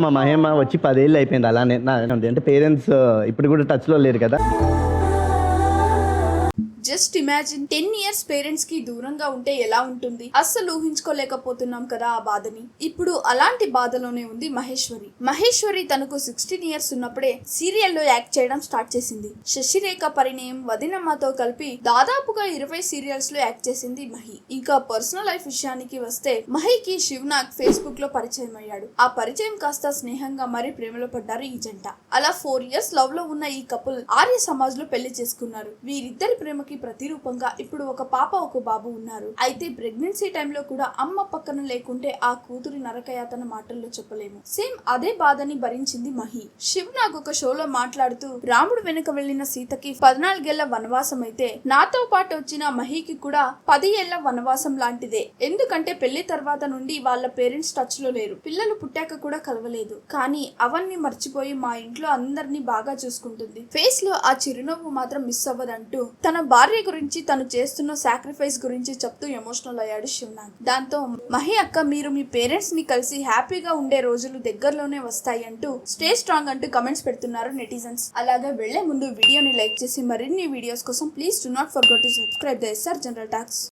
మా మహేమ వచ్చి 10 ఏళ్ళు అయిపోయింది అలానే అంటే పేరెంట్స్ ఇప్పుడు కూడా టచ్లో లేరు కదా. జస్ట్ ఇమాజిన్ 10 ఇయర్స్ పేరెంట్స్ కి దూరంగా ఉంటే ఎలా ఉంటుంది. అస్సలు ఊహించుకోలేకపోతున్నాం కదా ఆ బాధని. ఇప్పుడు అలాంటి బాధలోనే ఉంది మహేశ్వరి తనకు 16 ఇయర్స్ ఉన్నప్పుడే సీరియల్లో యాక్ట్ చేయడం స్టార్ట్ చేసింది. శశిరేఖ పరిణయం, వదినమ్మతో కలిపి దాదాపుగా 20 సీరియల్స్ లో యాక్ట్ చేసింది మహి. ఇంకా పర్సనల్ లైఫ్ విషయానికి వస్తే మహికి శివనాగ్ ఫేస్బుక్ లో పరిచయం అయ్యాడు. ఆ పరిచయం కాస్త స్నేహంగా మరి ప్రేమలో పడ్డారు ఈ జంట. అలా 4 ఇయర్స్ లవ్ లో ఉన్న ఈ కపుల్ ఆర్య సమాజ్ లో పెళ్లి చేసుకున్నారు. వీరిద్దరి ప్రేమకి ప్రతిరూపంగా ఇప్పుడు ఒక పాప ఒక బాబు ఉన్నారు. అయితే ప్రెగ్నెన్సీ టైంలో కూడా అమ్మ పక్కన లేకుంటే ఆ కూతురి నరకయాతన మాటల్లో చెప్పలేము. సేమ్ అదే బాధని భరించింది మహి. శివనాగ్ ఒక షోలో మాట్లాడుతూ రాముడు వెనుక వెళ్లిన సీతకి 14 ఏళ్ల వనవాసం అయితే నాతో పాటు వచ్చిన మహికి కూడా 10 ఏళ్ల వనవాసం లాంటిదే. ఎందుకంటే పెళ్లి తర్వాత నుండి వాళ్ళ పేరెంట్స్ టచ్ లో లేరు. పిల్లలు పుట్టాక కూడా కలవలేదు. కానీ అవన్నీ మర్చిపోయి మా ఇంట్లో అందరినీ బాగా చూసుకుంటుంది. ఫేస్ లో ఆ చిరునవ్వు మాత్రం మిస్ అవ్వదంటూ తన భార్య గురించి తను చేస్తున్న సాక్రిఫైస్ గురించి చెప్తూ ఎమోషనల్ అయ్యాడు శివనాగ్. దాంతో మహి అక్క, మీరు మీ పేరెంట్స్ ని కలిసి హ్యాపీగా ఉండే రోజులు దగ్గరలోనే వస్తాయి అంటూ స్టే స్ట్రాంగ్ అంటూ కమెంట్స్ పెడుతున్నారు నెటిజన్స్. అలాగే వెళ్లే ముందు వీడియోని లైక్ చేసి మరిన్ని వీడియోస్ కోసం please do not forget to subscribe the SR general talks.